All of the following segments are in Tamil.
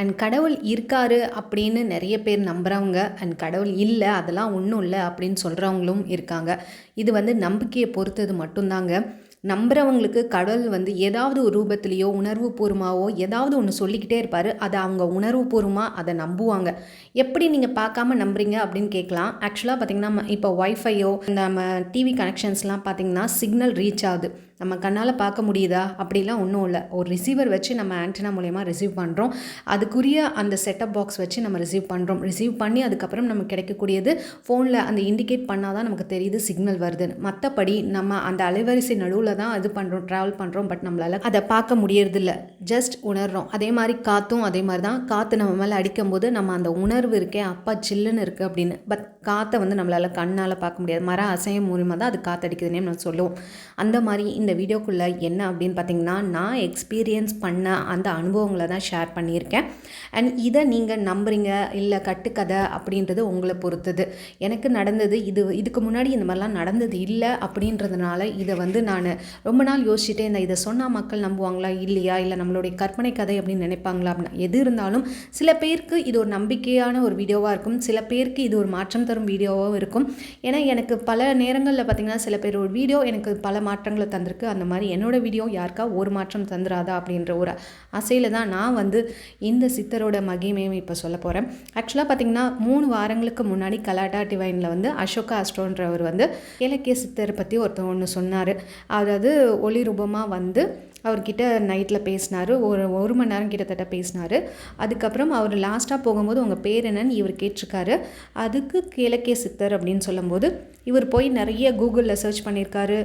அண்ட் கடவுள் இருக்காரு அப்படின்னு நிறைய பேர் நம்புகிறவங்க, அண்ட் கடவுள் இல்லை அதெல்லாம் ஒன்றும் இல்லை அப்படின்னு சொல்கிறவங்களும் இருக்காங்க. இது நம்பிக்கையை பொறுத்தது மட்டும்தாங்க. நம்புகிறவங்களுக்கு கடவுள் ஏதாவது ஒரு ரூபத்திலேயோ உணர்வுபூர்வமாகவோ ஏதாவது ஒன்று சொல்லிக்கிட்டே இருப்பார். அதை அவங்க உணர்வுபூர்வமாக அதை நம்புவாங்க. எப்படி நீங்கள் பார்க்காம நம்புறீங்க அப்படின்னு கேட்கலாம். ஆக்சுவலாக பார்த்திங்கன்னா இப்போ ஒய்ஃபையோ நம்ம டிவி கனெக்ஷன்ஸ்லாம் பார்த்திங்கன்னா சிக்னல் ரீச் ஆகுது. நம்ம கண்ணால் பார்க்க முடியுதா அப்படிலாம் ஒன்றும் இல்லை. ஒரு ரிசீவர் வச்சு நம்ம ஆண்டனா மூலயமா ரிசீவ் பண்ணுறோம். அதுக்குரிய அந்த செட்டப் பாக்ஸ் வச்சு நம்ம ரிசீவ் பண்ணுறோம். ரிசீவ் பண்ணி அதுக்கப்புறம் நமக்கு கிடைக்கக்கூடியது ஃபோனில் அந்த இண்டிகேட் பண்ணால் தான் நமக்கு தெரியுது சிக்னல் வருதுன்னு. மற்றபடி நம்ம அந்த அலைவரிசை நடுவில் தான் இது பண்ணுறோம், ட்ராவல் பண்ணுறோம். பட் நம்மளால் அதை பார்க்க முடியறதில்ல, ஜஸ்ட் உணர்றோம். அதே மாதிரி காற்றும் அதே மாதிரி தான். காற்று நம்ம மேலே அடிக்கும்போது நம்ம அந்த உணர்வு இருக்கே, அப்பா சில்லுன்னு இருக்குது அப்படின்னு. பட் காற்றை நம்மளால் கண்ணால் பார்க்க முடியாது. மரம் அசையம் மூலியமாக தான் அது காற்றடிக்குதுன்னே நம்ம சொல்லுவோம். அந்த மாதிரி இந்த வீடியோக்குள்ளே என்ன அப்படின்னு பார்த்திங்கன்னா, நான் எக்ஸ்பீரியன்ஸ் பண்ண அந்த அனுபவங்களை தான் ஷேர் பண்ணியிருக்கேன். அண்ட் இதை நீங்கள் நம்புறீங்க இல்லை கட்டுக்கதை அப்படின்றது உங்களை பொறுத்தது. எனக்கு நடந்தது இதுக்கு முன்னாடி இந்த மாதிரிலாம் நடந்தது இல்லை அப்படின்றதுனால இதை நான் ரொம்ப நாள் யோசிச்சுட்டே இருந்தேன். இதை சொன்னால் மக்கள் நம்புவாங்களா இல்லையா, இல்லை நம்மளுடைய கற்பனை கதை அப்படின்னு நினைப்பாங்களா அப்படின்னா. எது இருந்தாலும் சில பேருக்கு இது ஒரு நம்பிக்கையான ஒரு வீடியோவாக இருக்கும், சில பேருக்கு இது ஒரு மாற்றம் தரும் வீடியோவாகவும் இருக்கும். ஏன்னா எனக்கு பல நேரங்களில் பார்த்திங்கன்னா சில பேர் ஒரு வீடியோ எனக்கு பல மாற்றங்களை தந்திருக்கு. அந்த மாதிரி என்னோடய வீடியோ யாருக்கா ஒரு மாற்றம் தந்துராதா அப்படின்ற ஒரு ஆசையில் தான் நான் இந்த சித்தரோட மகிமையும் இப்போ சொல்ல போகிறேன். ஆக்சுவலாக பார்த்திங்கன்னா 3 வாரங்களுக்கு முன்னாடி கலாட்டா டிவைனில் அசோகா அஸ்ட்ரோன்றவர் இலக்கிய சித்தரை பற்றி ஒன்று சொன்னார். அதாவது ஒளி ரூபமாக அவர்கிட்ட நைட்டில் பேசினார். ஒரு மணி நேரம் கிட்டத்தட்ட பேசினார். அதுக்கப்புறம் அவர் லாஸ்ட்டாக போகும்போது உங்கள் பேர் என்னன்னு இவர் கேட்டிருக்காரு. அதுக்கு இலக்கிய சித்தர் அப்படின்னு சொல்லும்போது இவர் போய் நிறைய கூகுளில் சர்ச் பண்ணியிருக்காரு.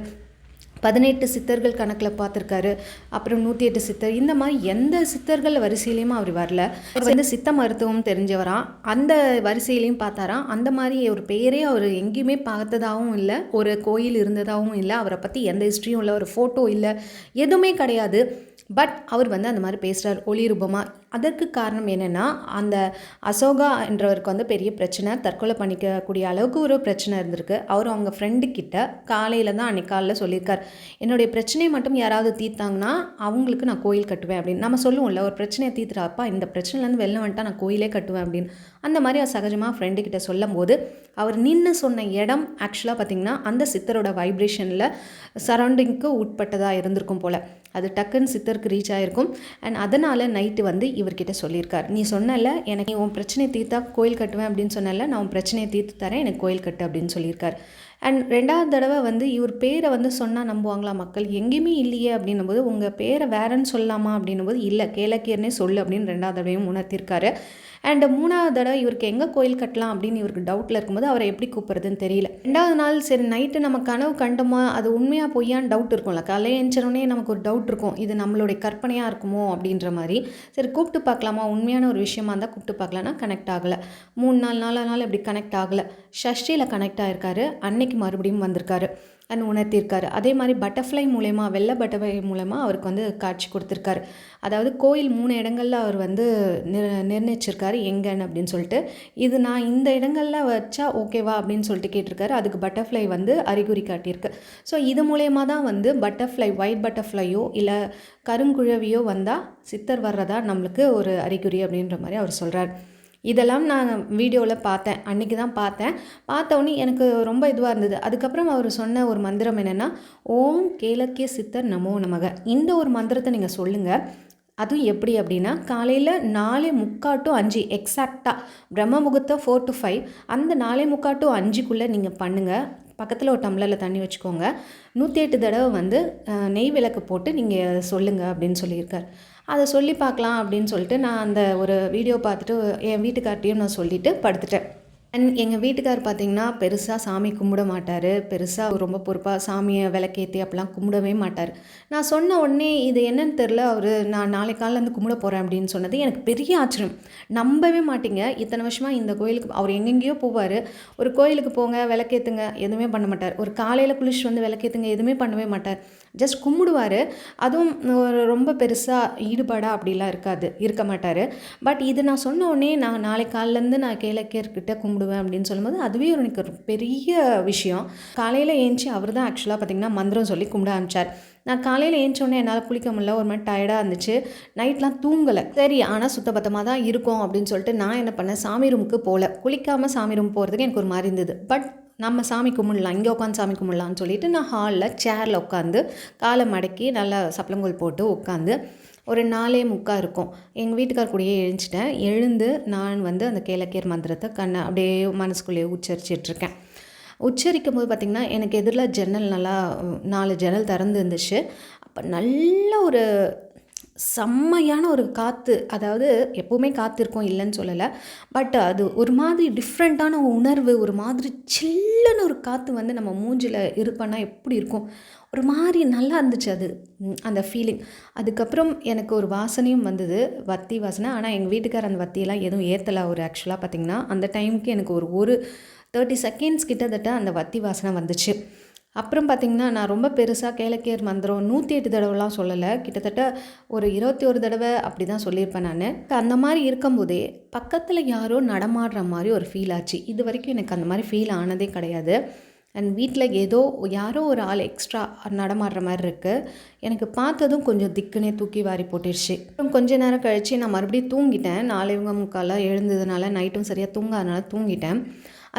18 சித்தர்கள் கணக்கில் பார்த்துருக்காரு. அப்புறம் 108 சித்தர், இந்த மாதிரி எந்த சித்தர்கள் வரிசையிலையும் அவர் வரல. அவர் சித்த மருத்துவம் தெரிஞ்சவரா, அந்த வரிசையிலையும் பார்த்தாராம். அந்த மாதிரி ஒரு பெயரே அவர் எங்கேயுமே பார்த்ததாகவும் இல்லை, ஒரு கோயில் இருந்ததாகவும் இல்லை, அவரை பற்றி எந்த ஹிஸ்ட்ரியும் இல்லை, ஒரு ஃபோட்டோ இல்லை, எதுவுமே கிடையாது. பட் அவர் அந்த மாதிரி பேசுகிறார் ஒளி ரூபமாக. அதற்கு காரணம் என்னென்னா, அந்த அசோகா என்றவருக்கு பெரிய பிரச்சனை, தற்கொலை பண்ணிக்கக்கூடிய அளவுக்கு ஒரு பிரச்சனை இருந்திருக்கு. அவர் அவங்க ஃப்ரெண்டு கிட்ட காலையில் தான் அன்றைக்கி காலையில் சொல்லியிருக்கார், என்னுடைய பிரச்சனையை மட்டும் யாராவது தீர்த்தாங்கன்னா அவங்களுக்கு நான் கோயில் கட்டுவேன் அப்படின்னு. நம்ம சொல்லுவோம்ல, ஒரு பிரச்சனையை தீர்த்துறாப்பா, இந்த பிரச்சனைலேருந்து வெளில வந்துட்டா நான் கோயிலே கட்டுவேன் அப்படின்னு. அந்த மாதிரி சகஜமாக ஃப்ரெண்டுக்கிட்ட சொல்லும் போது அவர் நின்று சொன்ன இடம் ஆக்சுவலாக பார்த்திங்கன்னா அந்த சித்தரோட வைப்ரேஷனில் சரௌண்டிங்க்கு உட்பட்டதாக இருந்திருக்கும் போல். அது டக்குன்னு சித்தருக்கு ரீச் ஆகிருக்கும். அண்ட் அதனால் நைட்டு இவர்கிட்ட சொல்லியிருக்கார், நீ சொன்னல எனக்கு உன் பிரச்சனையை தீர்த்தா கோயில் கட்டுவேன் அப்படின்னு சொன்னல, நான் உன் பிரச்சனையை தீர்த்து தரேன், எனக்கு கோயில் கட்டு அப்படின்னு சொல்லியிருக்கார். அண்ட் 2வது தடவை இவர் பேரை சொன்னால் நம்புவாங்களா மக்கள், எங்கேயுமே இல்லையே அப்படின்னும் போது உங்கள் பேரை வேறன்னு சொல்லலாமா அப்படின்னும் போது இல்லை கேளக்கியர்னே சொல்லு அப்படின்னு 2வது தடவையும் உணர்த்திருக்காரு. அண்ட் 3வது தடவை இவருக்கு எங்கே கோயில் கட்டலாம் அப்படின்னு இவருக்கு டவுட்டில் இருக்கும்போது அவரை எப்படி கூப்பிட்றதுன்னு தெரியல. 2வது நாள் சரி நைட்டு நம்ம கனவு கண்டோமா, அது உண்மையாக பொய்யான்னு டவுட் இருக்கும்ல, காலையில் எழுந்திரோடனே நமக்கு ஒரு டவுட் இருக்கும், இது நம்மளுடைய கற்பனையாக இருக்குமோ அப்படின்ற மாதிரி. சரி கூப்பிட்டு பார்க்கலாமா, உண்மையான ஒரு விஷயமா இருந்தால் கூப்பிட்டு பார்க்கலான்னா கனெக்ட் ஆகலை. 4 நாள் இப்படி கனெக்ட் ஆகலை. ஷஷ்டியில் கனெக்ட் ஆகிருக்காரு. அன்னைக்கு மறுபடியும் வந்திருக்காரு அண்ட் உணர்த்தியிருக்காரு. அதே மாதிரி பட்டர்ஃப்ளை மூலயமா, வெள்ளை பட்டர்ஃப்ளை மூலமாக அவருக்கு காட்சி கொடுத்துருக்காரு. அதாவது கோயில் 3 இடங்களில் அவர் நிர்ணயிச்சிருக்காரு எங்கன்னு அப்படின்னு சொல்லிட்டு. இது நான் இந்த இடங்களில் வச்சா ஓகேவா அப்படின்னு சொல்லிட்டு கேட்டிருக்காரு. அதுக்கு பட்டர்ஃப்ளை அறிகுறி காட்டியிருக்கு. ஸோ இது மூலயமா தான் பட்டர்ஃப்ளை, ஒயிட் பட்டர்ஃப்ளையோ இல்லை கருங்குழவியோ வந்தால் சித்தர் வர்றதா நம்மளுக்கு ஒரு அறிகுறி அப்படின்ற மாதிரி அவர் சொல்கிறார். இதெல்லாம் நான் வீடியோவில் பார்த்தேன், அன்றைக்கி தான் பார்த்தோன்னே எனக்கு ரொம்ப இதுவாக இருந்தது. அதுக்கப்புறம் அவர் சொன்ன ஒரு மந்திரம் என்னென்னா, ஓம் கேளக்கிய சித்தர் நமோ நமக. இந்த ஒரு மந்திரத்தை நீங்கள் சொல்லுங்கள். அதுவும் எப்படி அப்படின்னா, காலையில் 4:45 to 5 எக்ஸாக்டாக பிரம்ம முகூர்த்தம் 4 to 5 அந்த 4:45 to 5க்குள்ளே நீங்கள் பண்ணுங்கள். பக்கத்தில் ஒரு டம்ளரில் தண்ணி வச்சுக்கோங்க. 108 தடவை நெய் விளக்கு போட்டு நீங்கள் சொல்லுங்கள் அப்படின்னு சொல்லியிருக்கார். அதை சொல்லி பார்க்கலாம் அப்படின்னு சொல்லிட்டு நான் அந்த ஒரு வீடியோ பார்த்துட்டு என் வீட்டுக்கார்ட்டையும் நான் சொல்லிவிட்டு படுத்துட்டேன். அண்ட் எங்கள் வீட்டுக்கார் பார்த்திங்கன்னா பெருசாக சாமி கும்பிட மாட்டார், பெருசாக ரொம்ப பொறுப்பாக சாமியை விளக்கேற்றி அப்படிலாம் கும்பிடவே மாட்டார். நான் சொன்ன உடனே இது என்னன்னு தெரில, அவர் நான் நாளைக்கு காலையிலேருந்து கும்பிட போகிறேன் அப்படின்னு சொன்னது எனக்கு பெரிய ஆச்சரியம். நம்பவே மாட்டிங்க, இத்தனை வருஷமாக இந்த கோயிலுக்கு அவர் எங்கெங்கேயோ போவார். ஒரு கோயிலுக்கு போங்க விளக்கேற்றுங்க எதுவுமே பண்ண மாட்டார். ஒரு காலையில் குளிச்சு விளக்கேற்றுங்க எதுவுமே பண்ணவே மாட்டார். ஜஸ்ட் கும்பிடுவார். அதுவும் ரொம்ப பெருசாக ஈடுபாடாக அப்படிலாம் இருக்க மாட்டார். பட் இது நான் சொன்ன உடனே நான் நாளைக்கு காலிலேருந்து நான் கேளக்கியர்கிட்ட கும்பிடுவேன் அப்படின்னு சொல்லும்போது அதுவே எனக்கு ஒரு பெரிய விஷயம். காலையில் ஏஞ்சி அவர் தான் ஆக்சுவலாக பார்த்திங்கன்னா மந்திரம் சொல்லி கும்பிட ஆரம்பித்தார். நான் காலையில் ஏஞ்சோடனே என்னால் குளிக்க முடியல, ஒரு மாதிரி டயர்டாக இருந்துச்சு, நைட்லாம் தூங்கலை. சரி ஆனால் சுத்தபத்தமாக தான் இருக்கும் அப்படின்னு சொல்லிட்டு நான் என்ன பண்ணேன், சாமி ரூமுக்கு போகல. குளிக்காமல் சாமி ரூம் போகிறதுக்கு எனக்கு ஒரு மாதிரி இருந்தது. பட் நம்ம சாமி கும்பிடலாம், இங்கே உட்காந்து சாமி கும்பிடலான்னு சொல்லிட்டு நான் ஹாலில் சேரில் உட்காந்து காலை மடக்கி நல்லா சப்பளங்கோல் போட்டு உட்காந்து ஒரு 4:45 இருக்கும். எங்கள் வீட்டுக்கார் கூடயே எழுந்துச்சிட்டேன். எழுந்து நான் வந்து அந்த கேளக்கேர் மந்திரத்தை கண்ணை அப்படியே மனசுக்குள்ளேயே உச்சரிச்சிட்ருக்கேன். உச்சரிக்கும் போது பார்த்திங்கன்னா எனக்கு எதிரில் ஜன்னல் நல்லா 4 ஜன்னல் திறந்து இருந்துச்சு. அப்போ நல்ல ஒரு செம்மையான ஒரு காற்று, அதாவது எப்போவுமே காற்று இருக்கும் இல்லைன்னு சொல்லலை, பட் அது ஒரு மாதிரி டிஃப்ரெண்ட்டான உணர்வு, ஒரு மாதிரி சில்லுன்னு ஒரு காற்று வந்து நம்ம மூஞ்சில் இது பண்ணால் எப்படி இருக்கும், ஒரு மாதிரி நல்லா இருந்துச்சு அது, அந்த ஃபீலிங். அதுக்கப்புறம் எனக்கு ஒரு வாசனையும் வந்தது, வத்தி வாசனை. ஆனால் எங்கள் வீட்டுக்கார் அந்த வத்தியெல்லாம் எதுவும் ஏற்றலை. ஒரு ஆக்சுவலாக பார்த்திங்கன்னா அந்த டைமுக்கு எனக்கு ஒரு 30 செகண்ட்ஸ் கிட்டத்தட்ட அந்த வத்தி வாசனை வந்துச்சு. அப்புறம் பார்த்திங்கன்னா நான் ரொம்ப பெருசாக கேளக்கேர் மந்திரம் 108 தடவைலாம் சொல்லலை, கிட்டத்தட்ட ஒரு 21 தடவை அப்படி தான் சொல்லியிருப்பேன் நான். அந்த மாதிரி இருக்கும்போதே பக்கத்தில் யாரோ நடமாடுற மாதிரி ஒரு ஃபீல் ஆச்சு. இது வரைக்கும் எனக்கு அந்த மாதிரி ஃபீல் ஆனதே கிடையாது. அண்ட் வீட்டில் யாரோ ஒரு ஆள் எக்ஸ்ட்ரா நடமாடுற மாதிரி இருக்குது. எனக்கு பார்த்ததும் கொஞ்சம் திக்குனே தூக்கி வாரி போட்டுருச்சு. அப்புறம் கொஞ்ச நேரம் கழித்து நான் மறுபடியும் தூங்கிட்டேன். 4:45 எழுந்ததுனால நைட்டும் சரியாக தூங்காதனால தூங்கிட்டேன்.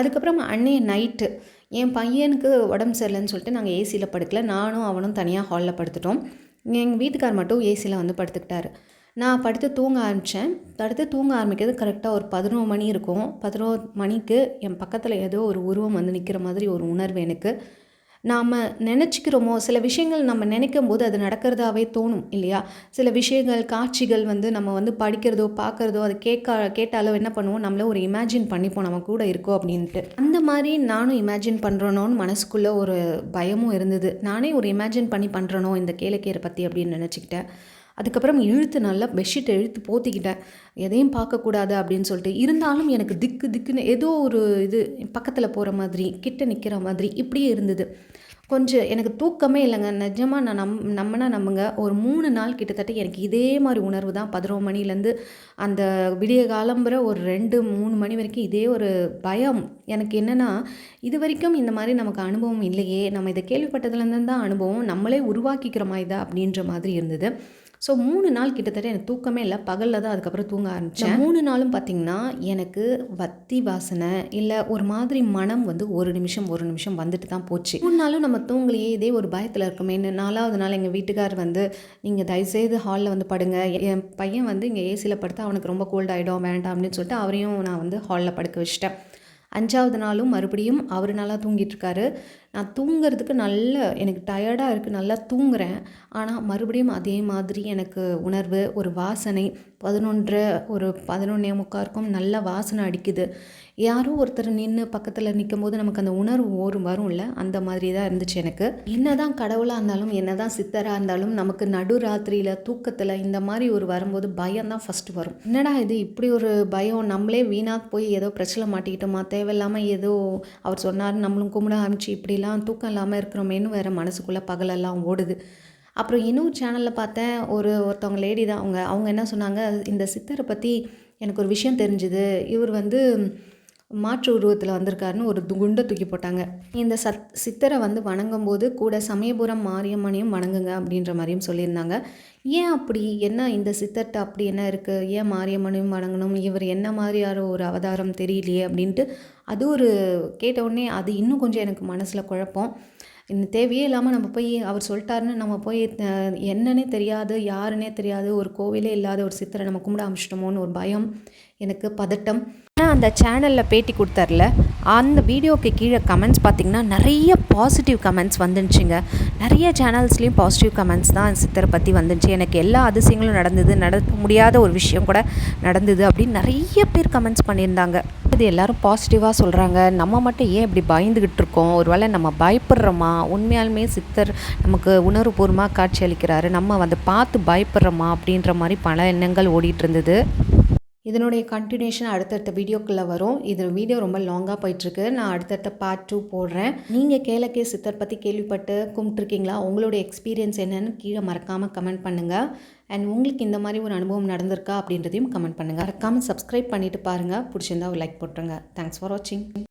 அதுக்கப்புறம் அன்னைய நைட்டு என் பையனுக்கு உடம்பு சரியில்லைன்னு சொல்லிட்டு நாங்கள் ஏசியில் படுக்கல, நானும் அவனும் தனியாக ஹாலில் படுத்துட்டோம். எங்கள் வீட்டுக்கார் மட்டும் ஏசியில் வந்து படுத்துக்கிட்டாரு. நான் படுத்து தூங்க ஆரம்பித்தேன். தூங்க ஆரம்பிக்கிறது கரெக்டாக ஒரு 11 மணி இருக்கும். 11 மணிக்கு என் பக்கத்தில் ஏதோ ஒரு உருவம் வந்து நிற்கிற மாதிரி ஒரு உணர்வு எனக்கு. நாம் நினச்சிக்கிறோமோ, சில விஷயங்கள் நம்ம நினைக்கும் போது அது நடக்கிறதாவே தோணும் இல்லையா? சில விஷயங்கள், காட்சிகள் வந்து நம்ம வந்து படிக்கிறதோ பார்க்குறதோ அது கேட்டாலோ என்ன பண்ணுவோம், நம்மளே ஒரு இமேஜின் பண்ணிப்போம் நம்ம கூட இருக்கோம் அப்படின்ட்டு. அந்த மாதிரி நானும் இமேஜின் பண்ணுறனோன்னு மனசுக்குள்ளே ஒரு பயமும் இருந்தது. நானே ஒரு இமேஜின் பண்ணி பண்ணுறனோ இந்த கேளக்கீரை பற்றி அப்படின்னு நினச்சிக்கிட்டேன். அதுக்கப்புறம் நல்லா பெட்ஷீட்டை இழுத்து போத்திக்கிட்டேன், எதையும் பார்க்கக்கூடாது அப்படின்னு சொல்லிட்டு. இருந்தாலும் எனக்கு திக்குன்னு ஏதோ ஒரு இது பக்கத்தில் போகிற மாதிரி, கிட்ட நிற்கிற மாதிரி இப்படியே இருந்தது. கொஞ்சம் எனக்கு தூக்கமே இல்லைங்க. நிஜமாக நான் நம்புங்க, ஒரு 3 நாள் கிட்டத்தட்ட எனக்கு இதே மாதிரி உணர்வு தான். 11 மணிலேருந்து அந்த விடிய காலம்புற ஒரு 2-3 மணி வரைக்கும் இதே ஒரு பயம். எனக்கு என்னென்னா, இது வரைக்கும் இந்த மாதிரி நமக்கு அனுபவம் இல்லையே, நம்ம இதை கேள்விப்பட்டதுலேருந்து தான் அனுபவம், நம்மளே உருவாக்கிக்கிற மாதிரி தான் அப்படின்ற மாதிரி இருந்தது. ஸோ 3 நாள் கிட்டத்தட்ட எனக்கு தூக்கமே இல்லை. பகலில் தான் அதுக்கப்புறம் தூங்க ஆரம்பித்தேன். 3 நாளும் பார்த்திங்கன்னா எனக்கு வத்தி வாசனை இல்லை ஒரு மாதிரி மனம் வந்து ஒரு நிமிஷம் வந்துட்டு தான் போச்சு. 3 நாளும் நம்ம தூங்கலையே, இதே ஒரு பயத்தில் இருக்குமேன்னு 4வது நாள் எங்கள் வீட்டுக்கார் வந்து, நீங்கள் தயவுசெய்து ஹாலில் வந்து படுங்க, என் பையன் வந்து இங்கே ஏசியில் படுத்தா அவனுக்கு ரொம்ப கோல்ட் ஆகிடும், வேண்டாம் அப்படின்னு சொல்லிட்டு அவரையும் நான் வந்து ஹாலில் படுக்க வச்சிட்டேன். 5வது நாளும் மறுபடியும் அவர் நல்லா தூங்கிட்டுருக்காரு. நான் தூங்குறதுக்கு எனக்கு டயர்டாக இருக்குது, நல்லா தூங்குறேன். ஆனால் மறுபடியும் அதே மாதிரி எனக்கு உணர்வு, ஒரு வாசனை. 11:45 இருக்கும், நல்ல வாசனை அடிக்குது. யாரோ ஒருத்தர் நின்று பக்கத்தில் நிற்கும்போது நமக்கு அந்த உணர்வு வரும்ல, அந்த மாதிரி தான் இருந்துச்சு எனக்கு. என்ன தான் கடவுளாக இருந்தாலும், என்ன தான் சித்தராக இருந்தாலும், நமக்கு நடுராத்திரியில் தூக்கத்தில் இந்த மாதிரி ஒரு வரும்போது பயம்தான் ஃபஸ்ட்டு வரும். என்னடா இது இப்படி ஒரு பயம், நம்மளே வீணாக போய் ஏதோ பிரச்சனை மாட்டிக்கிட்டோமா, தேவையில்லாமல் ஏதோ அவர் சொன்னார் நம்மளும் கும்பிட ஆரம்பிச்சு இப்படிலாம் தூக்கம் இல்லாமல் இருக்கிறோமேனு வேறு மனசுக்குள்ளே பகலெல்லாம் ஓடுது. அப்புறம் இன்னொரு சேனலில் பார்த்தேன், ஒருத்தவங்க லேடி தான், அவங்க என்ன சொன்னாங்க, இந்த சித்தரை பற்றி எனக்கு ஒரு விஷயம் தெரிஞ்சுது, இவர் வந்து மாற்று உருவத்தில் வந்திருக்காருன்னு ஒரு குண்டை தூக்கி போட்டாங்க. இந்த சித்தரை வந்து வணங்கும் போது கூட சமயபுரம் மாரியம்மனையும் வணங்குங்க அப்படின்ற மாதிரியும் சொல்லியிருந்தாங்க. ஏன் அப்படி, என்ன இந்த சித்தர்கிட்ட அப்படி என்ன இருக்குது, ஏன் மாரியம்மனையும் வணங்கணும், இவர் என்ன மாதிரியான ஒரு அவதாரம் தெரியலையே அப்படின்ட்டு அது ஒரு கேட்ட உடனே அது இன்னும் கொஞ்சம் எனக்கு மனசில் குழப்பம். இந்த தேவையே இல்லாமல் நம்ம போய் அவர் சொல்லிட்டாருன்னு நம்ம போய் என்னன்னே தெரியாது, யாருன்னே தெரியாது, ஒரு கோவிலே இல்லாத ஒரு சித்தரை நம்ம கும்பிட ஆரம்பிச்சிட்டோமோன்னு ஒரு பயம், எனக்கு பதட்டம். ஆனால் அந்த சேனலில் பேட்டி கொடுத்தார்ல, அந்த வீடியோக்கு கீழே கமெண்ட்ஸ் பார்த்திங்கன்னா நிறைய பாசிட்டிவ் கமெண்ட்ஸ் வந்துருச்சுங்க. நிறைய சேனல்ஸ்லேயும் பாசிட்டிவ் கமெண்ட்ஸ் தான் சித்தரை பற்றி வந்துச்சு. எனக்கு எல்லா அதிசயங்களும் நடக்க முடியாத ஒரு விஷயம் கூட நடந்தது அப்படின்னு நிறைய பேர் கமெண்ட்ஸ் பண்ணியிருந்தாங்க. இது எல்லோரும் பாசிட்டிவாக சொல்கிறாங்க, நம்ம மட்டும் ஏன் இப்படி பயந்துக்கிட்டு இருக்கோம், ஒருவேளை நம்ம பயப்படுறோமா, உண்மையாலுமே சித்தர் நமக்கு உணர்வுபூர்வமாக காட்சி அளிக்கிறாரு, நம்ம வந்து பார்த்து பயப்படுறோமா அப்படின்ற மாதிரி பல எண்ணங்கள் ஓடிட்டு இருந்தது. இதனுடைய கண்டினியூஷன் அடுத்தடுத்த வீடியோக்குள்ளே வரும். இது வீடியோ ரொம்ப லாங்காக போயிட்டுருக்கு. நான் அடுத்தடுத்த பார்ட் 2 போடுறேன். நீங்கள் கேளக்கே சித்தர் பற்றி கேள்விப்பட்டு கும்பிட்டுருக்கீங்களா, உங்களுடைய எக்ஸ்பீரியன்ஸ் என்னென்னு கீழே மறக்காமல் கமெண்ட் பண்ணுங்கள். அண்ட் உங்களுக்கு இந்த மாதிரி ஒரு அனுபவம் நடந்திருக்கா அப்படின்றதையும் கமெண்ட் பண்ணுங்கள். மறக்காமல் சப்ஸ்கிரைப் பண்ணிவிட்டு பாருங்கள். பிடிச்சிருந்தா ஒரு லைக் போட்டுருங்க. தேங்க்ஸ் ஃபார் வாட்சிங்.